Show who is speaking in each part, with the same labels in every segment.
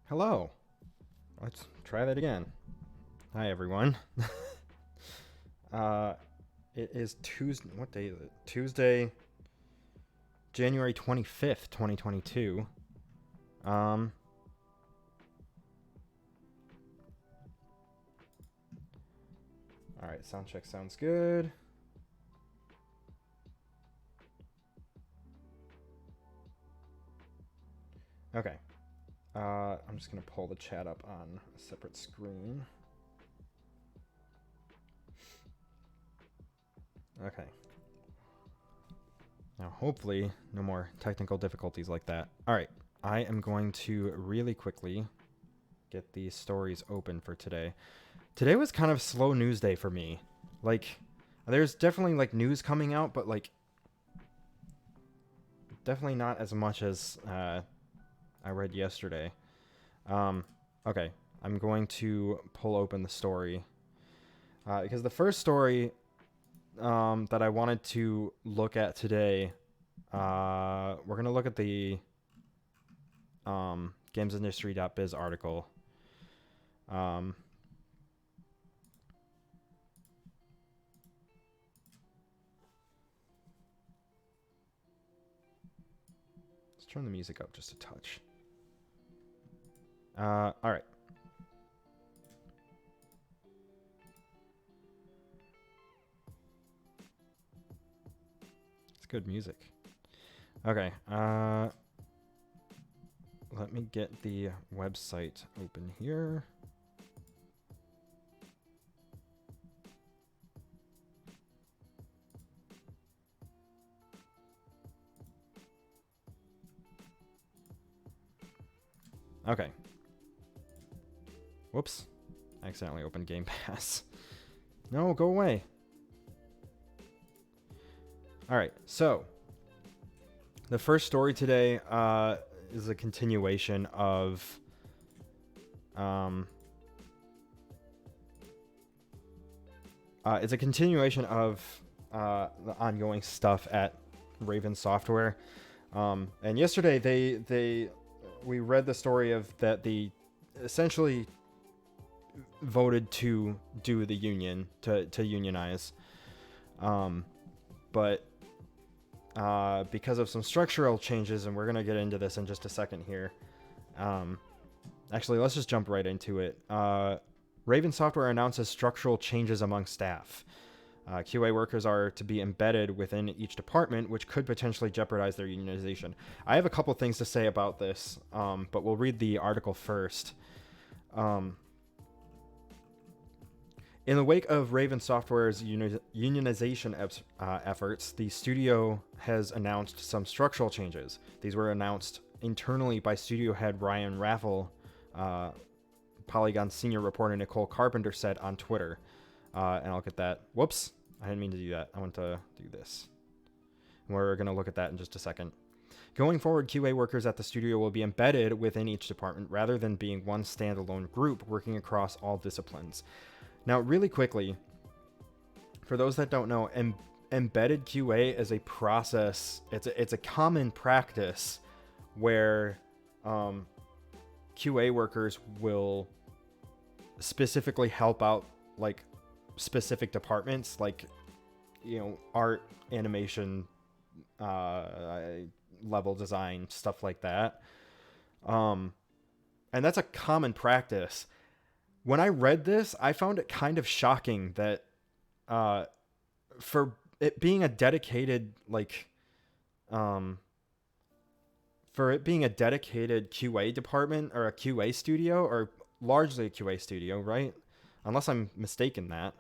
Speaker 1: Hello. Let's try that again. Hi, everyone. uh, it is Tuesday. What day is it? Tuesday, January 25th, 2022. Um, all right, sound check sounds good. Okay. I'm just going to pull the chat up on a separate screen. Okay. Now, hopefully, no more technical difficulties like that. All right. I am going to really quickly get these stories open for today. Today was kind of slow news day for me. Like, there's definitely, like, news coming out, but, like, definitely not as much as I read yesterday. Okay. I'm going to pull open the story. Because the first story that I wanted to look at today, we're going to look at the gamesindustry.biz article. Let's turn the music up just a touch. All right. It's good music. Okay. Let me get the website open here. Okay. Whoops. I accidentally opened Game Pass. No, go away. All right. So, the first story today is a continuation of it's a continuation of the ongoing stuff at Raven Software. And yesterday we read the story of that they essentially voted to do the union to unionize. But because of some structural changes, and we're going to get into this in just a second here. Actually, let's just jump right into it. Raven Software announces structural changes among staff. QA workers are to be embedded within each department, which could potentially jeopardize their unionization. I have a couple things to say about this, but we'll read the article first. In the wake of Raven Software's unionization efforts, the studio has announced some structural changes. These were announced internally by studio head Ryan Raffel. Polygon senior reporter Nicole Carpenter said on Twitter. And I'll get that. Whoops. I didn't mean to do that. I want to do this. We're going to look at that in just a second. Going forward, QA workers at the studio will be embedded within each department rather than being one standalone group working across all disciplines. Now, really quickly, for those that don't know, embedded QA is a process. It's a common practice where QA workers will specifically help out like specific departments, like art, animation, level design, stuff like that. And that's a common practice. When I read this, I found it kind of shocking that for it being a dedicated QA department or a QA studio, or largely a QA studio, right? Unless I'm mistaken that.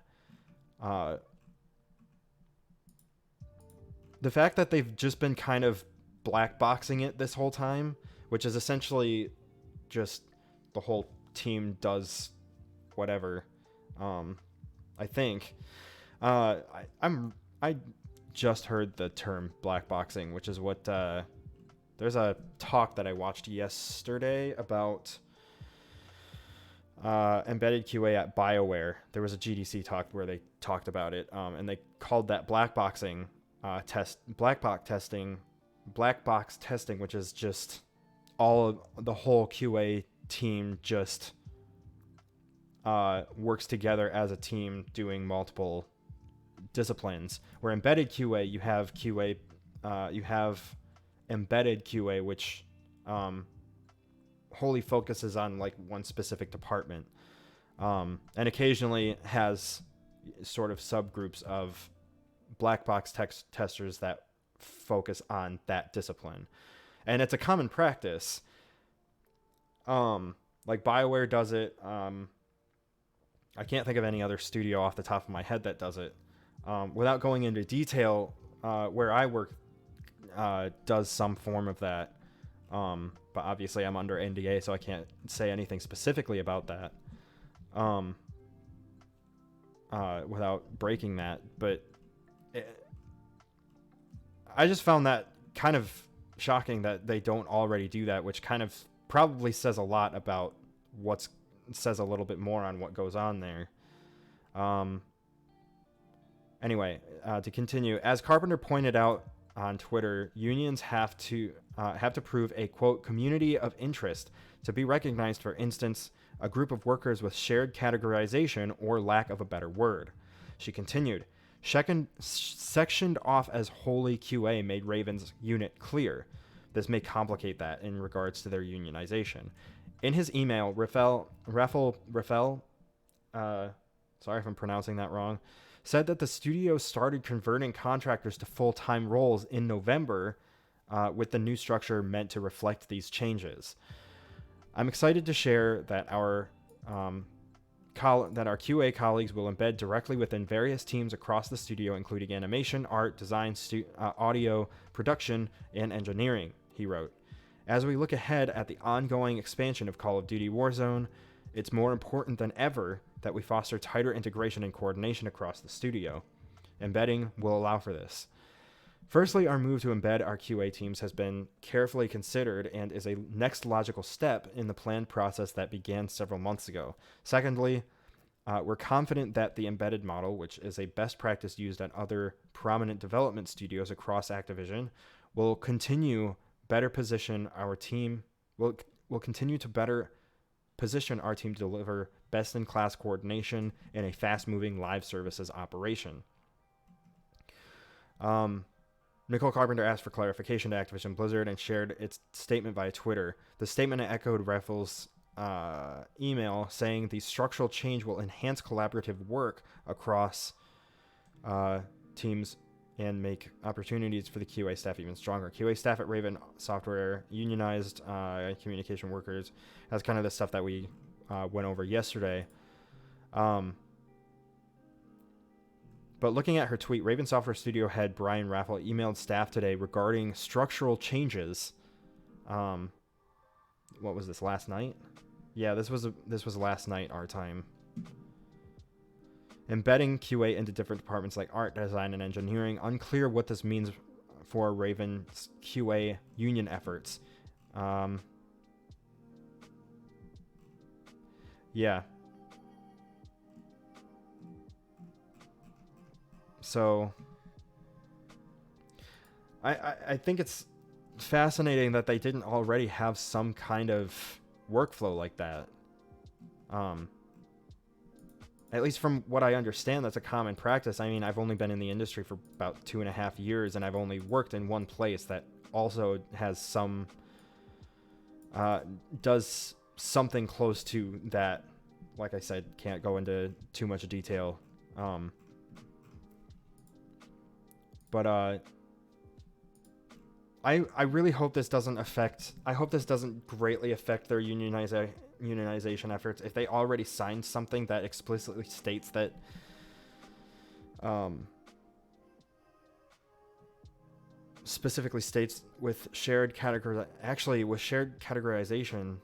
Speaker 1: The fact that they've just been kind of black boxing it this whole time, which is essentially just the whole team does whatever. I think I just heard the term black boxing, which is what there's a talk that I watched yesterday about embedded QA at BioWare. There was a GDC talk where they talked about it, and they called that black box testing, which is just all of the whole QA team just works together as a team doing multiple disciplines. Where embedded QA, you have embedded QA, which wholly focuses on like one specific department, and occasionally has sort of subgroups of black box testers that focus on that discipline. And it's a common practice. Like BioWare does it. I can't think of any other studio off the top of my head that does it. Without going into detail, where I work does some form of that. But obviously I'm under NDA, so I can't say anything specifically about that without breaking that. But I just found that kind of shocking that they don't already do that, which kind of probably says a lot about says a little bit more on what goes on there. Anyway, to continue, as Carpenter pointed out on Twitter, unions have to prove a, quote, community of interest to be recognized. For instance, a group of workers with shared categorization, or lack of a better word. She continued, sectioned off as wholly QA made Raven's unit clear. This may complicate that in regards to their unionization. In his email, Rafael, sorry if I'm pronouncing that wrong, said that the studio started converting contractors to full-time roles in November, with the new structure meant to reflect these changes. I'm excited to share that our QA colleagues will embed directly within various teams across the studio, including animation, art, design, audio, production, and engineering, he wrote. As we look ahead at the ongoing expansion of Call of Duty Warzone, it's more important than ever that we foster tighter integration and coordination across the studio. Embedding will allow for this. Firstly, our move to embed our QA teams has been carefully considered and is a next logical step in the planned process that began several months ago. Secondly, we're confident that the embedded model, which is a best practice used at other prominent development studios across Activision, will continue better position our team. Will continue to better position our team to deliver best-in-class coordination in a fast-moving live services operation. Nicole Carpenter asked for clarification to Activision Blizzard and shared its statement via Twitter. The statement echoed Raffles' email, saying the structural change will enhance collaborative work across teams and make opportunities for the QA staff even stronger. QA staff at Raven Software, unionized communication workers. That's kind of the stuff that we went over yesterday. But looking at her tweet, Raven Software Studio head Brian Raffel emailed staff today regarding structural changes. What was this, last night? Yeah, this was last night, our time. Embedding QA into different departments like art, design, and engineering. Unclear what this means for Raven's QA union efforts. Yeah. So I think it's fascinating that they didn't already have some kind of workflow like that. At least from what I understand, that's a common practice. I mean, I've only been in the industry for about 2.5 years, and I've only worked in one place that also has some, does something close to that. Like I said, can't go into too much detail. But I really hope this doesn't greatly affect their unionization efforts. If they already signed something that explicitly states that specifically states with shared categorization,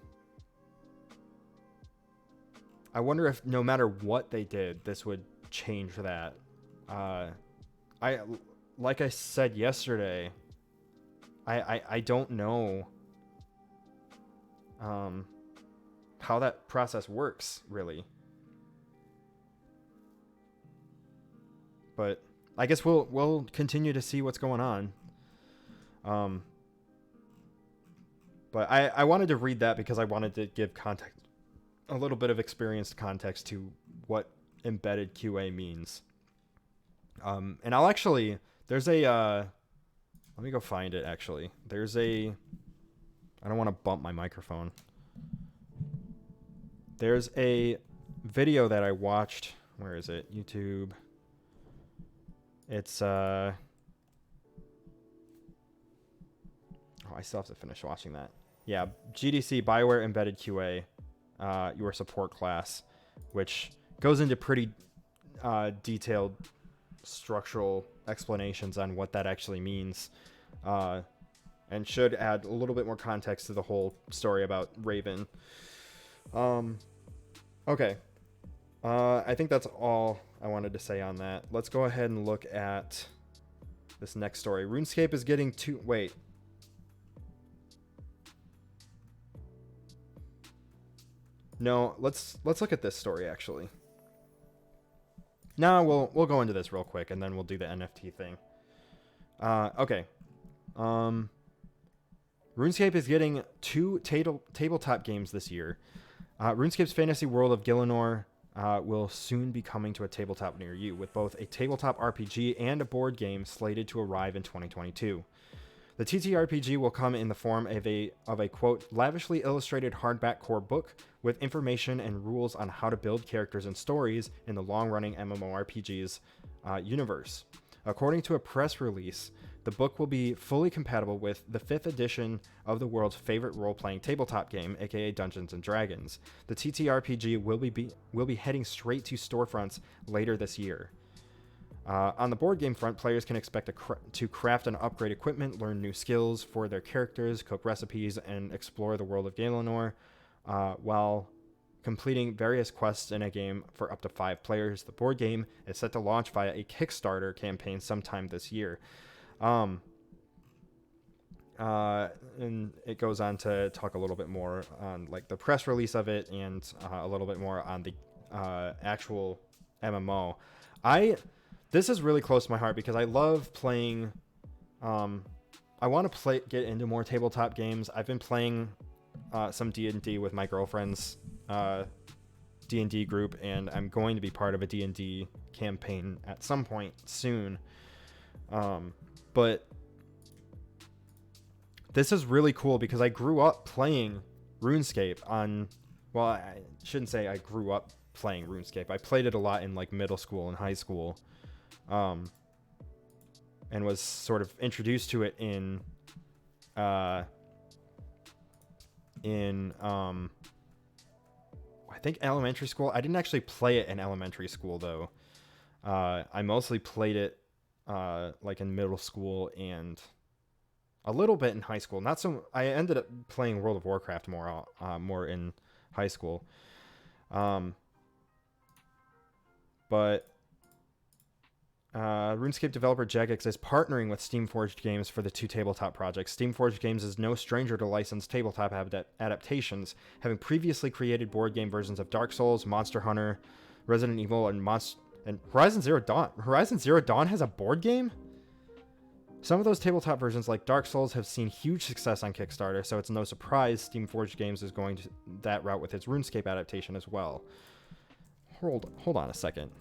Speaker 1: I wonder if no matter what they did, this would change that. Like I said yesterday, I don't know how that process works, really. But I guess we'll continue to see what's going on. But I wanted to read that because I wanted to give context, a little bit of experienced context to what embedded QA means. And I'll actually, there's a, let me go find it actually. There's a, I don't want to bump my microphone. There's a video that I watched. Where is it? YouTube. It's, oh, I still have to finish watching that. Yeah, GDC, Bioware Embedded QA, your support class, which goes into pretty detailed structural explanations on what that actually means, and should add a little bit more context to the whole story about Raven. Okay. I think that's all I wanted to say on that. Let's go ahead and look at this next story. RuneScape is getting two... Wait. No, let's look at this story, actually. No, we'll go into this real quick, and then we'll do the NFT thing. Okay. RuneScape is getting 2 tabletop games this year. RuneScape's Fantasy World of Gielinor will soon be coming to a tabletop near you, with both a tabletop RPG and a board game slated to arrive in 2022. The TTRPG will come in the form of a quote, lavishly illustrated hardback core book with information and rules on how to build characters and stories in the long-running MMORPG's universe. According to a press release, the book will be fully compatible with the 5th edition of the world's favorite role-playing tabletop game, aka Dungeons & Dragons. The TTRPG will be heading straight to storefronts later this year. On the board game front, players can expect to craft and upgrade equipment, learn new skills for their characters, cook recipes, and explore the world of Gielinor, while completing various quests in a game for up to 5 players. The board game is set to launch via a Kickstarter campaign sometime this year. And it goes on to talk a little bit more on like the press release of it and a little bit more on the actual MMO. This is really close to my heart because I love playing. I want to get into more tabletop games. I've been playing some D&D with my girlfriend's D&D group, and I'm going to be part of a D&D campaign at some point soon. But this is really cool because I grew up playing RuneScape on. Well, I shouldn't say I grew up playing RuneScape. I played it a lot in like middle school and high school. And was sort of introduced to it in I think elementary school. I didn't actually play it in elementary school though. I mostly played it like in middle school and a little bit in high school. Not so. I ended up playing World of Warcraft more in high school. But RuneScape developer Jagex is partnering with Steamforged Games for the 2 tabletop projects. Steamforged Games is no stranger to licensed tabletop adaptations, having previously created board game versions of Dark Souls, Monster Hunter, Resident Evil, and Horizon Zero Dawn. Horizon Zero Dawn has a board game? Some of those tabletop versions, like Dark Souls, have seen huge success on Kickstarter, so it's no surprise Steamforged Games is going that route with its RuneScape adaptation as well. Hold on a second.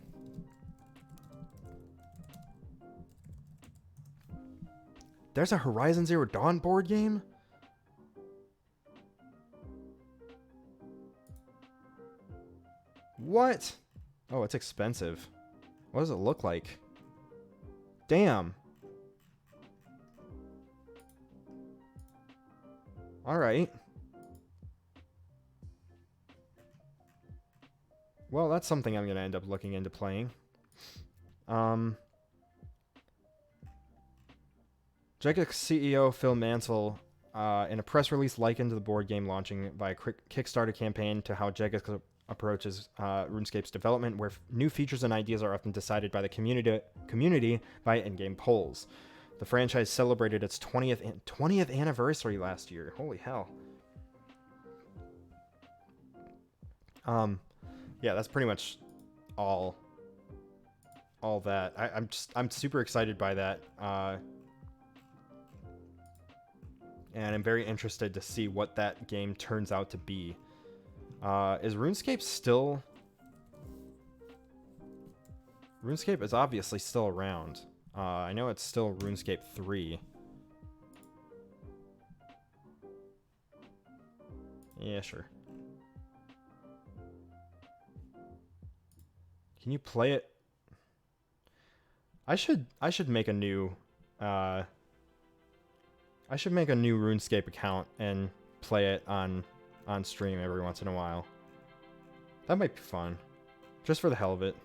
Speaker 1: There's a Horizon Zero Dawn board game? What? Oh, it's expensive. What does it look like? Damn. Alright. Well, that's something I'm going to end up looking into playing. Jagex CEO Phil Mansell, in a press release, likened the board game launching by a Kickstarter campaign to how Jagex approaches RuneScape's development, where new features and ideas are often decided by the community by in-game polls. The franchise celebrated its 20th anniversary last year. Holy hell. Yeah, that's pretty much all that. I'm super excited by that. and I'm very interested to see what that game turns out to be. Is RuneScape still... RuneScape is obviously still around. I know it's still RuneScape 3. Yeah, sure. Can you play it? I should make a new RuneScape account and play it on stream every once in a while. That might be fun. Just for the hell of it.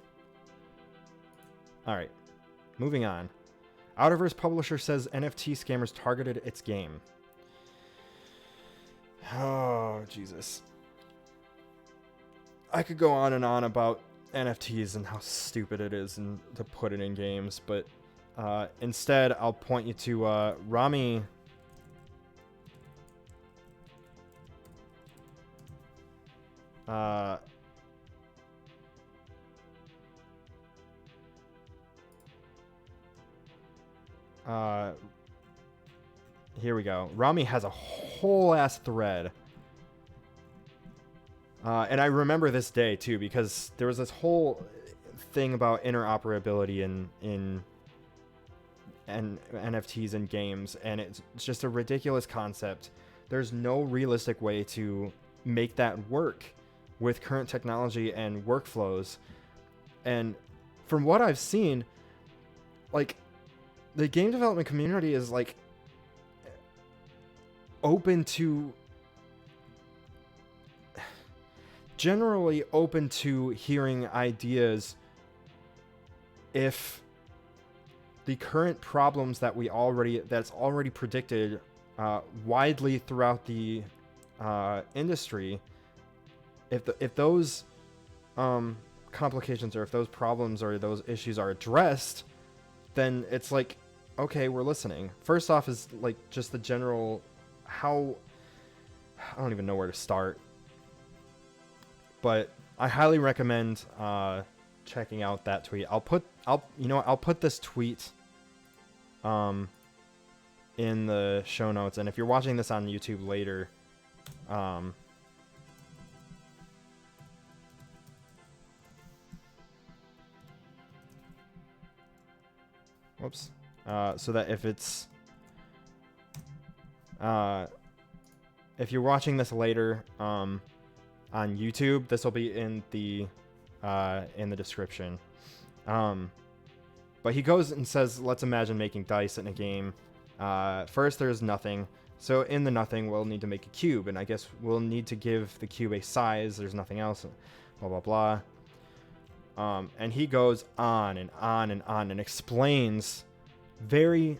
Speaker 1: Alright. Moving on. Outerverse publisher says NFT scammers targeted its game. Oh, Jesus. I could go on and on about NFTs and how stupid it is and to put it in games, but instead I'll point you to Rami. Here we go. Rami has a whole ass thread. And I remember this day too, because there was this whole thing about interoperability in NFTs in games, and it's just a ridiculous concept. There's no realistic way to make that work with current technology and workflows. And from what I've seen, like, the game development community is like generally open to hearing ideas if the current problems that that's already predicted widely throughout the industry, if those complications or if those problems or those issues are addressed, then it's like, okay, we're listening. First off is like just the general I don't even know where to start. But I highly recommend checking out that tweet. I'll put this tweet in the show notes, and if you're watching this on YouTube later, whoops. So that if you're watching this later on YouTube, this will be in the description. But he goes and says, let's imagine making dice in a game. First, there's nothing. So in the nothing, we'll need to make a cube, and I guess we'll need to give the cube a size. There's nothing else. Blah blah blah. And he goes on and on and on and explains in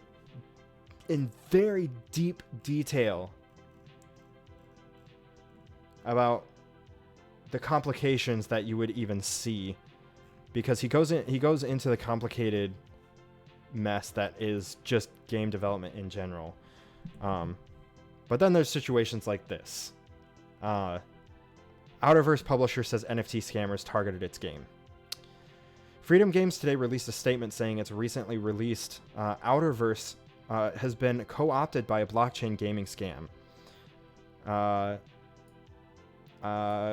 Speaker 1: very deep detail about the complications that you would even see, because he goes into the complicated mess that is just game development in general. But then there's situations like this. Outerverse publisher says NFT scammers targeted its game. Freedom Games today released a statement saying its recently released Outerverse has been co-opted by a blockchain gaming scam.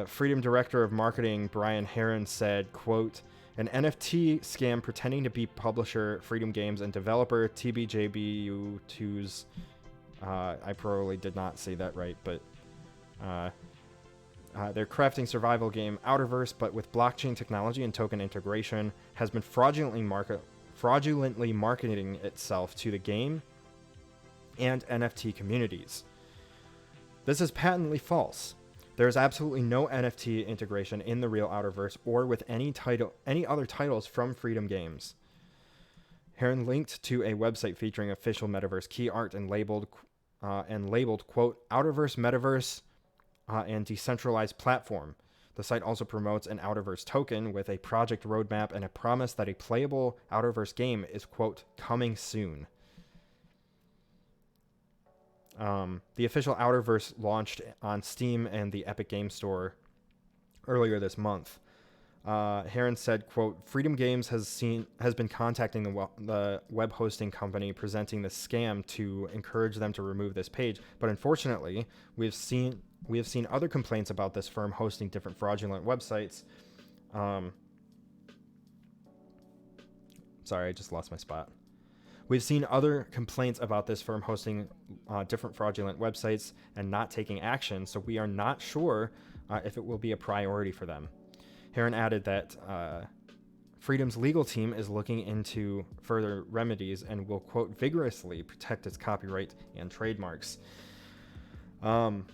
Speaker 1: Freedom Director of Marketing Brian Heron said, quote, an NFT scam pretending to be publisher Freedom Games and developer TBJBU2's, I probably did not say that right, but their crafting survival game Outerverse, but with blockchain technology and token integration, has been fraudulently marketing itself to the game and NFT communities. This is patently false. There is absolutely no NFT integration in the real Outerverse or with any other titles from Freedom Games. Heron linked to a website featuring official metaverse key art and labeled quote, Outerverse metaverse and decentralized platform. The site also promotes an Outerverse token with a project roadmap and a promise that a playable Outerverse game is, quote, coming soon. The official Outerverse launched on Steam and the Epic Games Store earlier this month. Heron said, quote, Freedom Games has been contacting the web hosting company presenting this scam to encourage them to remove this page. But unfortunately, we have seen other complaints about this firm hosting different fraudulent websites. Sorry, I just lost my spot. We've seen other complaints about this firm hosting different fraudulent websites and not taking action, so we are not sure if it will be a priority for them. Heron added that Freedom's legal team is looking into further remedies and will, quote, vigorously protect its copyright and trademarks. So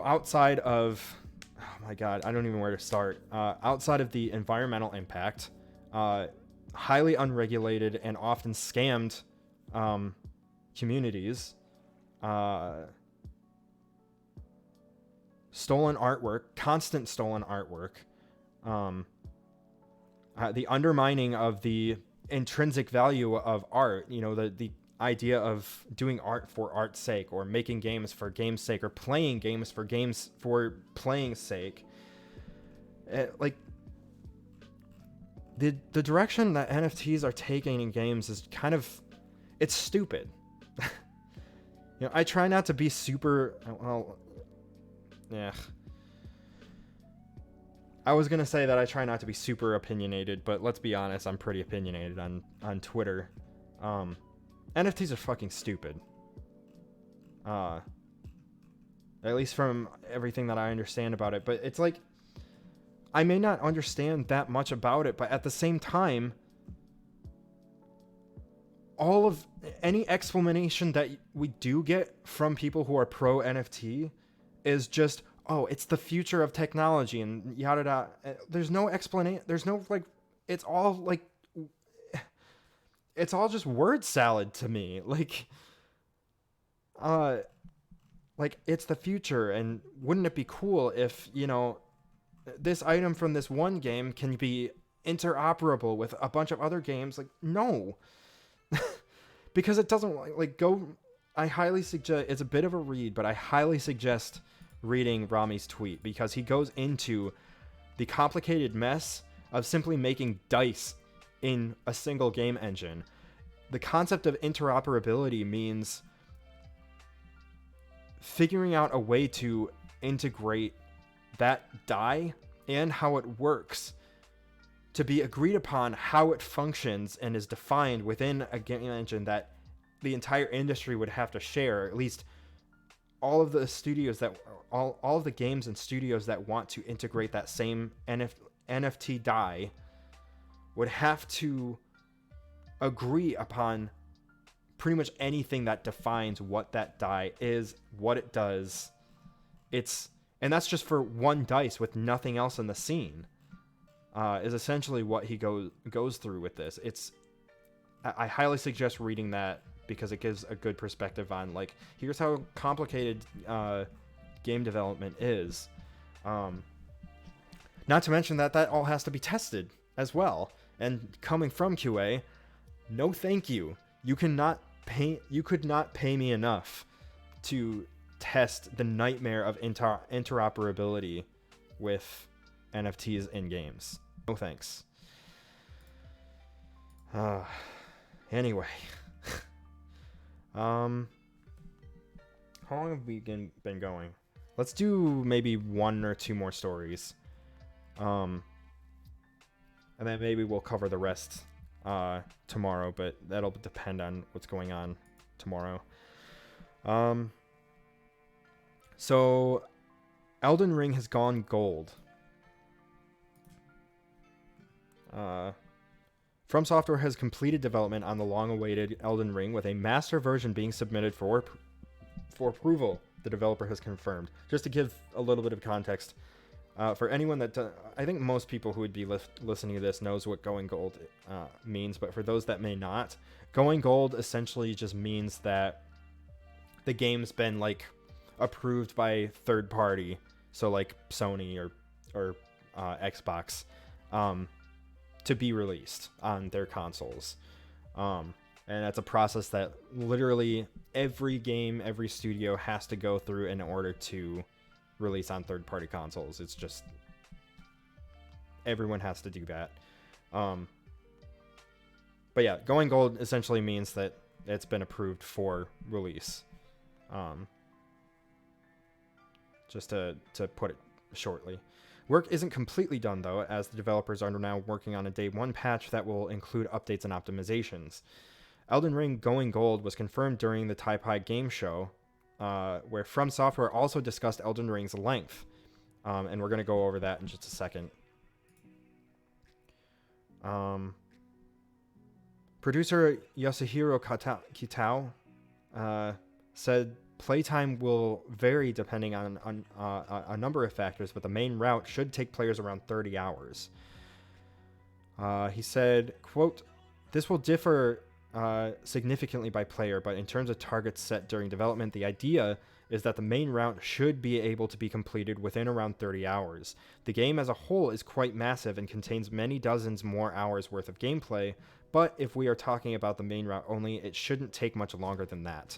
Speaker 1: outside of, oh my God, I don't even know where to start. Outside of the environmental impact, highly unregulated and often scammed communities, stolen artwork, constant stolen artwork, the undermining of the intrinsic value of art, you know, the idea of doing art for art's sake, or making games for game's sake, or playing games for playing's sake. Like, the direction that NFTs are taking in games is kind of, it's stupid. You know, I try not to be super, well, yeah. I was going to say that I try not to be super opinionated, but let's be honest, I'm pretty opinionated on Twitter. NFTs are fucking stupid. At least from everything that I understand about it. But it's like, I may not understand that much about it, but at the same time, all of any explanation that we do get from people who are pro NFT is just, oh, it's the future of technology and yada yada. There's no explanation. There's no, like, it's all just word salad to me. Like it's the future, and wouldn't it be cool if, you know, this item from this one game can be interoperable with a bunch of other games? Like, no. Because it doesn't, like, go. I highly suggest, it's a bit of a read, but I highly suggest reading Rami's tweet, because he goes into the complicated mess of simply making dice in a single game engine. The concept of interoperability means figuring out a way to integrate that die and how it works to be agreed upon, how it functions and is defined within a game engine that the entire industry would have to share. At least all of the studios that, all of the games and studios that want to integrate that same NFT die would have to agree upon pretty much anything that defines what that die is, what it does. And that's just for one dice with nothing else in the scene. Is essentially what he goes through with this. I highly suggest reading that, because it gives a good perspective on, like, here's how complicated game development is. Not to mention that all has to be tested as well. And coming from QA, no thank you. You could not pay me enough to test the nightmare of interoperability with NFTs in games. No thanks. Anyway. How long have we been going? Let's do maybe one or two more stories. And then maybe we'll cover the rest tomorrow, but that'll depend on what's going on tomorrow. So Elden Ring has gone gold. From Software has completed development on the long-awaited Elden Ring, with a master version being submitted for approval, the developer has confirmed. Just to give a little bit of context, for anyone that I think most people who would be listening to this knows what going gold means, but for those that may not, going gold essentially just means that the game's been, like, approved by third party, so like Sony or Xbox, to be released on their consoles. And that's a process that literally every game, every studio has to go through in order to release on third-party consoles. It's just everyone has to do that. But yeah, going gold essentially means that it's been approved for release. Just to put it shortly. Work isn't completely done, though, as the developers are now working on a day one patch that will include updates and optimizations. Elden Ring going gold was confirmed during the Taipei game show, where From Software also discussed Elden Ring's length. And we're going to go over that in just a second. Producer Yasuhiro Kitao said playtime will vary depending on a number of factors, but the main route should take players around 30 hours. He said, quote, "This will differ significantly by player, but in terms of targets set during development, the idea is that the main route should be able to be completed within around 30 hours. The game as a whole is quite massive and contains many dozens more hours worth of gameplay, but if we are talking about the main route only, it shouldn't take much longer than that."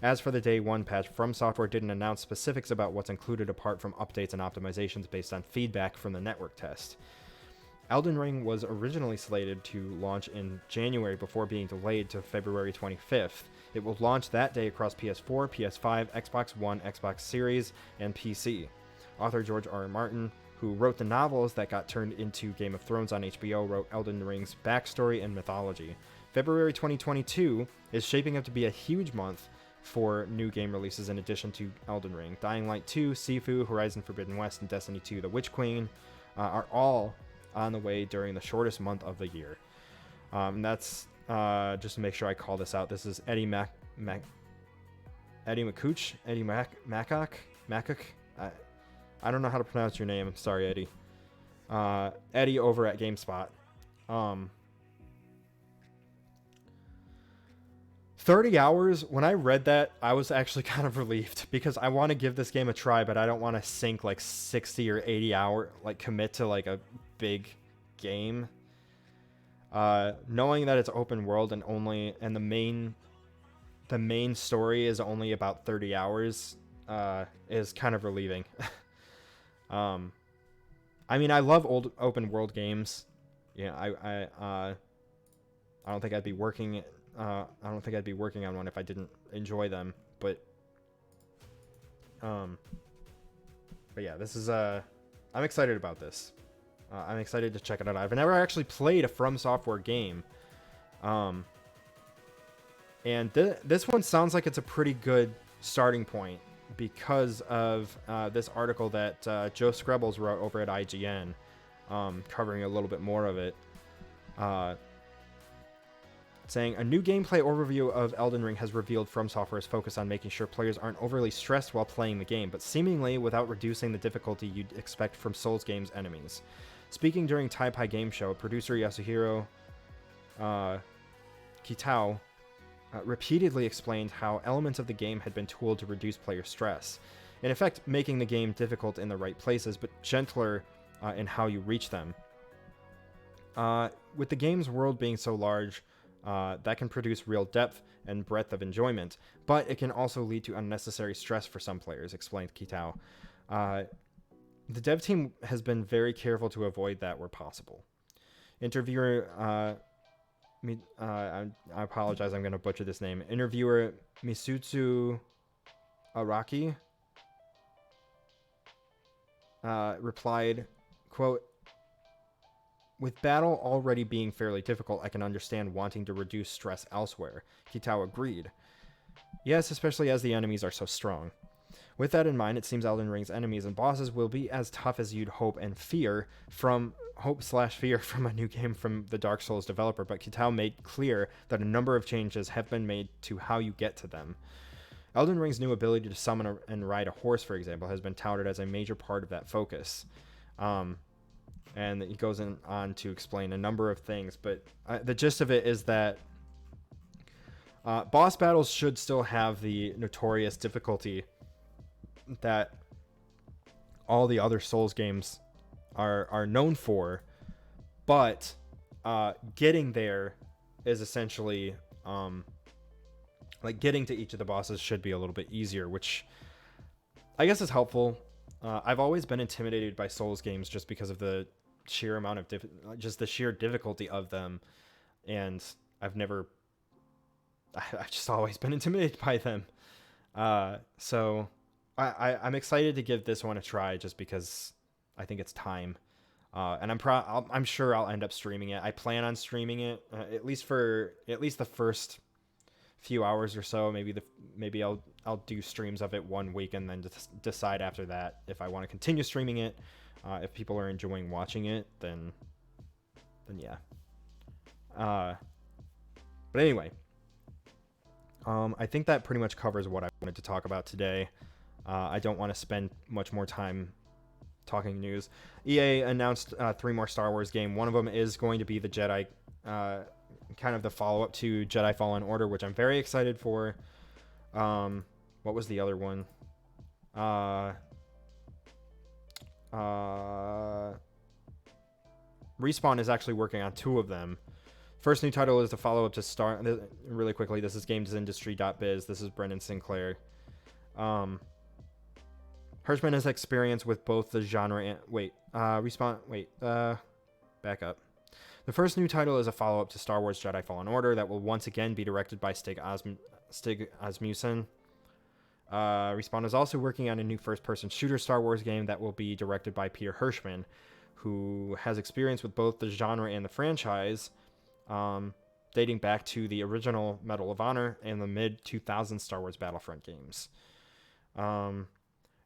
Speaker 1: As for the day one patch, From Software didn't announce specifics about what's included apart from updates and optimizations based on feedback from the network test. Elden Ring was originally slated to launch in January before being delayed to February 25th. It will launch that day across PS4, PS5, Xbox One, Xbox Series, and PC. Author George R. R. Martin, who wrote the novels that got turned into Game of Thrones on HBO, wrote Elden Ring's backstory and mythology. February 2022 is shaping up to be a huge month for new game releases in addition to Elden Ring. Dying Light 2, Sifu, Horizon Forbidden West, and Destiny 2 The Witch Queen are all on the way during the shortest month of the year. And that's, just to make sure I call this out, this is Eddie Makuk? I don't know how to pronounce your name. I'm sorry, Eddie. Eddie over at GameSpot. 30 hours, when I read that, I was actually kind of relieved because I want to give this game a try, but I don't want to sink like 60 or 80 hour, like commit to like a big game. Knowing that it's open world and the main story is only about 30 hours is kind of relieving. I mean, I love old open world games. Yeah, I don't think I'd be working on one if I didn't enjoy them, but yeah, this is I'm excited about this. I'm excited to check it out. I've never actually played a From Software game, and this one sounds like it's a pretty good starting point because of this article that Joe Screbbles wrote over at IGN, covering a little bit more of it. Saying, a new gameplay overview of Elden Ring has revealed From Software's focus on making sure players aren't overly stressed while playing the game, but seemingly without reducing the difficulty you'd expect from Souls games' enemies. Speaking during Taipei Game Show, producer Yasuhiro Kitao repeatedly explained how elements of the game had been tooled to reduce player stress, in effect making the game difficult in the right places, but gentler in how you reach them. With the game's world being so large, that can produce real depth and breadth of enjoyment, but it can also lead to unnecessary stress for some players, explained Kitao. The dev team has been very careful to avoid that where possible. Interviewer, I apologize, I'm going to butcher this name. Interviewer Misutsu Araki replied, quote, "With battle already being fairly difficult, I can understand wanting to reduce stress elsewhere." Kitao agreed. "Yes, especially as the enemies are so strong. With that in mind, it seems Elden Ring's enemies and bosses will be as tough as you'd hope fear from a new game from the Dark Souls developer, but Kitao made clear that a number of changes have been made to how you get to them. Elden Ring's new ability to summon and ride a horse, for example, has been touted as a major part of that focus." And he goes on to explain a number of things, but the gist of it is that boss battles should still have the notorious difficulty that all the other Souls games are known for, but getting there is essentially like getting to each of the bosses should be a little bit easier, which I guess is helpful. I've always been intimidated by Souls games just because of the sheer amount of just the sheer difficulty of them, and I've just always been intimidated by them. So I'm excited to give this one a try just because I think it's time. And I'm sure I'll end up streaming it. I plan on streaming it at least the first few hours or so. Maybe I'll do streams of it one week and then just decide after that if I want to continue streaming it. If people are enjoying watching it, then yeah. But anyway, I think that pretty much covers what I wanted to talk about today. I don't want to spend much more time talking news. EA announced 3 more Star Wars game. One of them is going to be the Jedi, kind of the follow-up to Jedi Fallen Order, which I'm very excited for. What was the other one? Respawn is actually working on 2 of them. First new title is the follow-up to really quickly, this is gamesindustry.biz. This is Brendan Sinclair. Hirschman has experience with both the genre and... back up. The first new title is a follow-up to Star Wars Jedi Fallen Order that will once again be directed by Stig Asmussen. Respawn is also working on a new first-person shooter Star Wars game that will be directed by Peter Hirschman, who has experience with both the genre and the franchise, dating back to the original Medal of Honor and the mid-2000s Star Wars Battlefront games.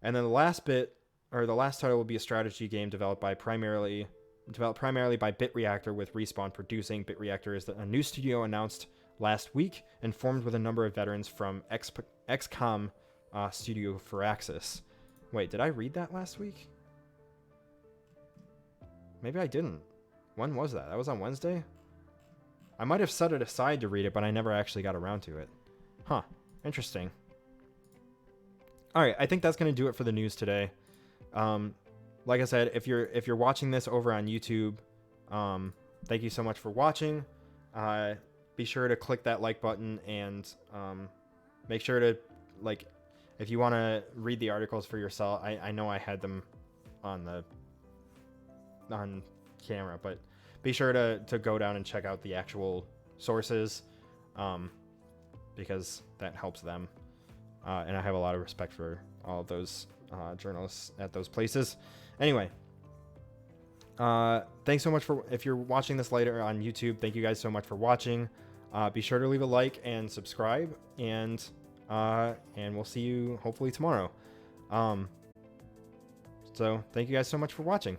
Speaker 1: And then the last title will be a strategy game developed primarily by BitReactor, with Respawn producing. BitReactor is a new studio announced last week and formed with a number of veterans from XCOM studio Firaxis. Wait, did I read that last week? Maybe I didn't. When was that? That was on Wednesday? I might have set it aside to read it, but I never actually got around to it. Huh. Interesting. Alright, I think that's going to do it for the news today. Like I said, if you're watching this over on YouTube, thank you so much for watching. Be sure to click that like button, and make sure to, like, if you want to read the articles for yourself, I know I had them on camera, but be sure to go down and check out the actual sources, because that helps them. And I have a lot of respect for all of those journalists at those places. Anyway, thanks so much if you're watching this later on YouTube, thank you guys so much for watching. Be sure to leave a like and subscribe, and we'll see you hopefully tomorrow. So thank you guys so much for watching.